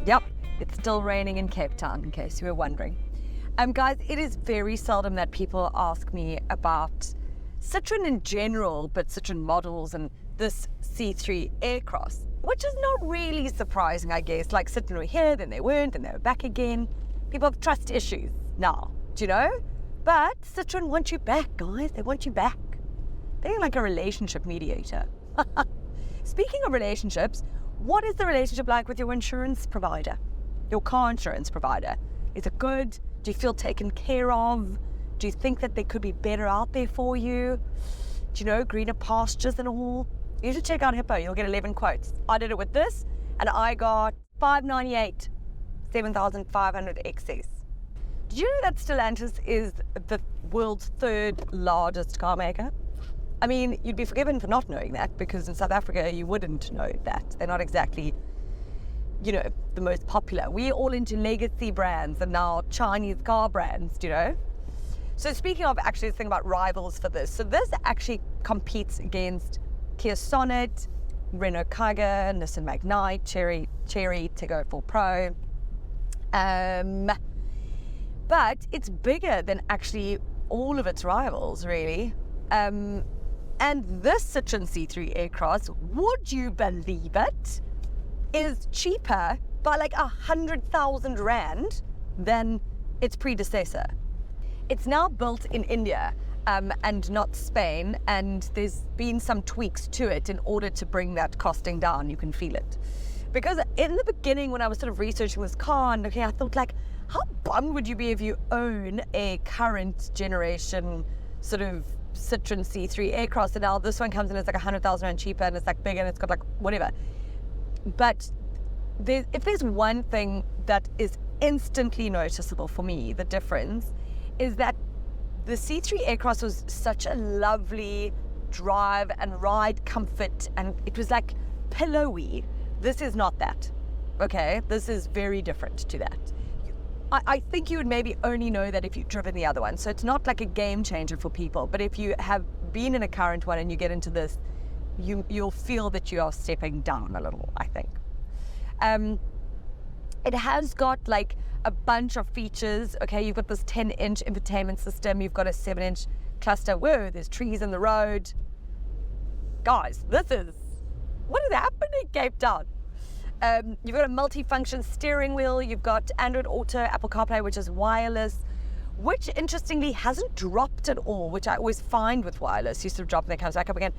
Yep, it's still raining in Cape Town, in case you were wondering. Guys, it is very seldom that people ask me about Citroën in general, but Citroën models and this C3 Aircross, which is not really surprising, I guess. Like Citroën were here, then they weren't, and they were back again. People have trust issues now, do you know? But Citroën want you back, guys. They want you back. They're like a relationship mediator. Speaking of relationships, what is the relationship like with your insurance provider? Your car insurance provider? Is it good? Do you feel taken care of? Do you think that they could be better out there for you? Do you know, greener pastures and all? You should check out Hippo. You'll get 11 quotes. I did it with this, and I got $598, 7,500 excess. Did you know that Stellantis is the world's third largest car maker? I mean, you'd be forgiven for not knowing that, because in South Africa, you wouldn't know that. They're not exactly, you know, the most popular. We're all into legacy brands and now Chinese car brands, you know? So speaking of actually the thing about rivals for this, so this actually competes against Kia Sonet, Renault Kiger, Nissan Magnite, Cherry Tiggo 4 Pro. But it's bigger than actually all of its rivals, really. And this Citroën C3 Aircross, would you believe it, is cheaper by like 100,000 Rand than its predecessor. It's now built in India and not Spain, and there's been some tweaks to it in order to bring that costing down. You can feel it. Because in the beginning, when I was sort of researching this car and looking, I thought, like, how bummed would you be if you own a current generation sort of Citroën C3 Aircross, and now this one comes in as like 100,000 Rand cheaper, and it's like bigger, and it's got like whatever. But if there's one thing that is instantly noticeable for me, the difference is that the C3 Aircross was such a lovely drive and ride comfort, and it was like pillowy. This is not that, okay? This is very different to that. I think you would maybe only know that if you've driven the other one. So it's not like a game changer for people. But if you have been in a current one and you get into this, you'll feel that you are stepping down a little, I think. It has got like a bunch of features. Okay, you've got this 10-inch infotainment system. You've got a 7-inch cluster. Whoa, there's trees in the road. Guys, what is happening in Cape Town? You've got a multi-function steering wheel, you've got Android Auto, Apple CarPlay, which is wireless, which interestingly hasn't dropped at all, which I always find with wireless. You sort of drop and then it comes back up again.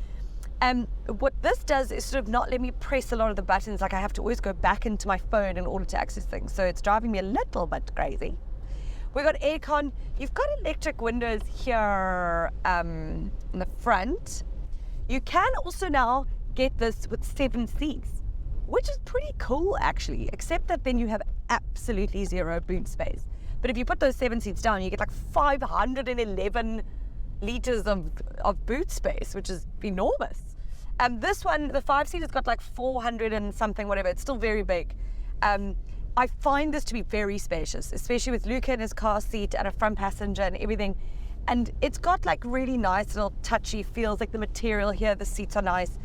What this does is sort of not let me press a lot of the buttons, like I have to always go back into my phone in order to access things. So it's driving me a little bit crazy. We've got aircon, you've got electric windows here in the front. You can also now get this with 7 seats, which is pretty cool actually, except that then you have absolutely zero boot space. But if you put those 7 seats down, you get like 511 liters of boot space, which is enormous. This one, the 5-seat, has got like 400 and something, whatever. It's still very big. I find this to be very spacious, especially with Luca in his car seat and a front passenger and everything. And it's got like really nice little touchy feels, like the material here, the seats are nice.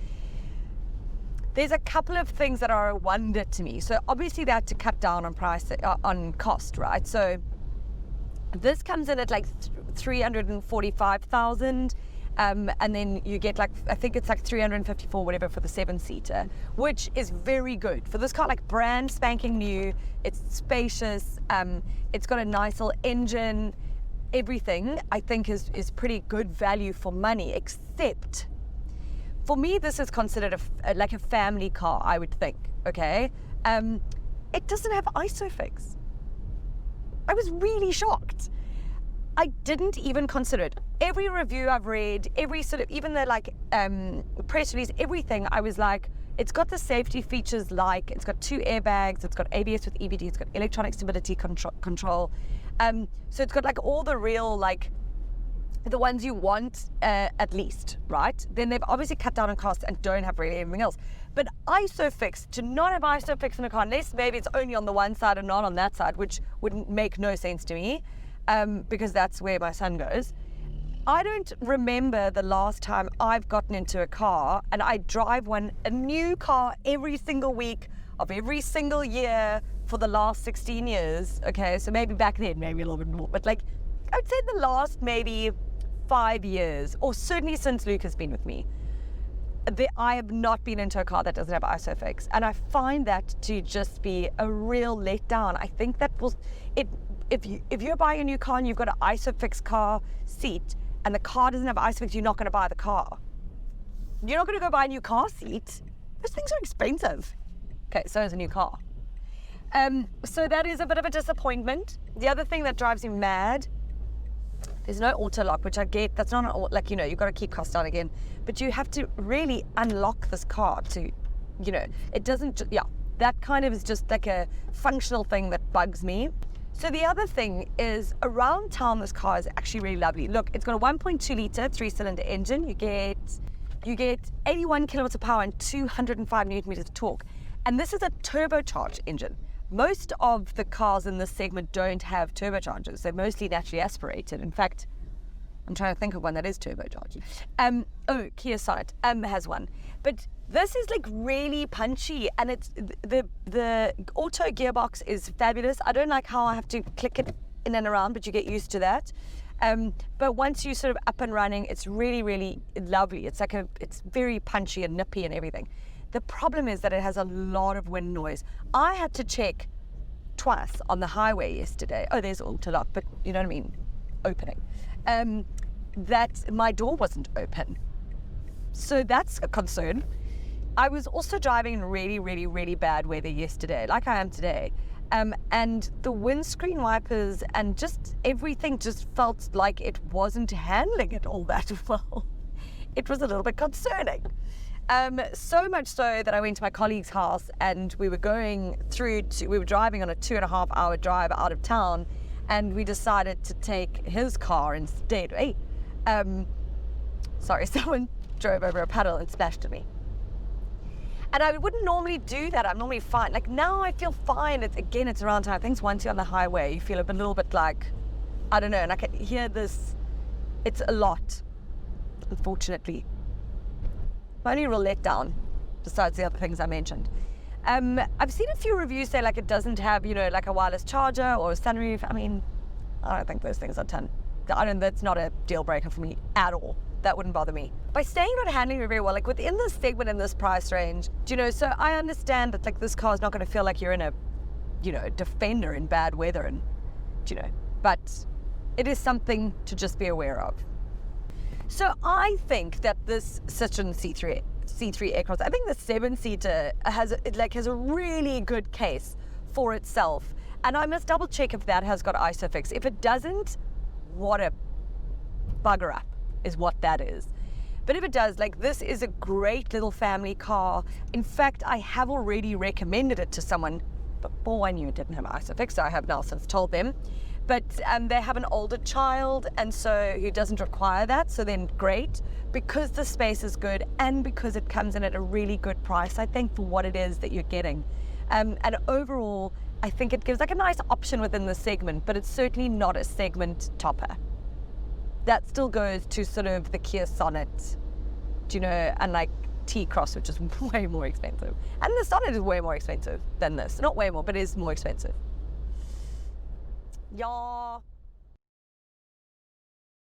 There's a couple of things that are a wonder to me. So obviously they had to cut down on price, on cost, right? So this comes in at like 345,000, and then you get like, I think it's like 354, whatever, for the 7-seater, which is very good for this car. Like brand spanking new, it's spacious, it's got a nice little engine. Everything I think is pretty good value for money, except for me, this is considered like a family car, I would think, okay? It doesn't have Isofix. I was really shocked. I didn't even consider it. Every review I've read, every sort of, even the like press release, everything, I was like, it's got the safety features, like it's got 2 airbags, it's got ABS with EBD, it's got electronic stability control. So it's got like all the real, like, the ones you want at least, right? Then they've obviously cut down on cost and don't have really anything else. But Isofix, to not have Isofix in a car, unless maybe it's only on the one side and not on that side, which would make no sense to me, because that's where my son goes. I don't remember the last time I've gotten into a car, and I drive a new car every single week. of every single year for the last 16 years, okay, so maybe back then, maybe a little bit more, but like, I would say the last maybe 5 years, or certainly since Luke has been with me, I have not been into a car that doesn't have Isofix, and I find that to just be a real letdown. I think that if you're buying a new car and you've got an Isofix car seat, and the car doesn't have Isofix, you're not going to buy the car. You're not going to go buy a new car seat. Those things are expensive. Okay, so is a new car. So that is a bit of a disappointment. The other thing that drives me mad, there's no auto lock, which I get. That's not like, you know, you've got to keep costs down again. But you have to really unlock this car to, you know, it doesn't, yeah, that kind of is just like a functional thing that bugs me. So the other thing is, around town, this car is actually really lovely. Look, it's got a 1.2 litre 3-cylinder engine. You get 81 kilowatts of power and 205 newton meters of torque. And this is a turbocharged engine. Most of the cars in this segment don't have turbochargers. They're mostly naturally aspirated. In fact, I'm trying to think of one that is turbocharged. Kia Sonnet has one. But this is like really punchy, and it's the auto gearbox is fabulous. I don't like how I have to click it in and around, but you get used to that. But once you sort of up and running, it's really, really lovely. It's like it's very punchy and nippy and everything. The problem is that it has a lot of wind noise. I had to check twice on the highway yesterday. Oh, there's auto lock, but you know what I mean, opening. That my door wasn't open. So that's a concern. I was also driving in really, really, really bad weather yesterday, like I am today. And the windscreen wipers and just everything just felt like it wasn't handling it all that well. It was a little bit concerning. So much so that I went to my colleague's house, and we were driving on a 2.5-hour drive out of town, and we decided to take his car instead. Hey, sorry, someone drove over a puddle and splashed at me. And I wouldn't normally do that. I'm normally fine. Like now I feel fine. It's around time. I think once you're on the highway, you feel a little bit like, I don't know, and I can hear this. It's a lot, unfortunately. My only real letdown, besides the other things I mentioned. I've seen a few reviews say like it doesn't have, you know, like a wireless charger or a sunroof. I mean, I don't think those things are that's not a deal breaker for me at all. That wouldn't bother me. By saying not handling it very well, like within this segment in this price range, do you know, so I understand that like this car is not going to feel like you're in a, you know, Defender in bad weather, and, you know, but it is something to just be aware of. So I think that this Citroën C3 Aircross, I think the 7-seater has a really good case for itself. And I must double check if that has got Isofix. If it doesn't, what a bugger up is what that is. But if it does, like, this is a great little family car. In fact, I have already recommended it to someone before I knew it didn't have Isofix. So I have now since told them. But they have an older child, and so who doesn't require that, so then great, because the space is good and because it comes in at a really good price, I think, for what it is that you're getting. And overall, I think it gives like a nice option within the segment, but it's certainly not a segment topper. That still goes to sort of the Kia Sonnet, you know, and like T-Cross, which is way more expensive. And the Sonnet is way more expensive than this. Not way more, but it is more expensive. Yeah.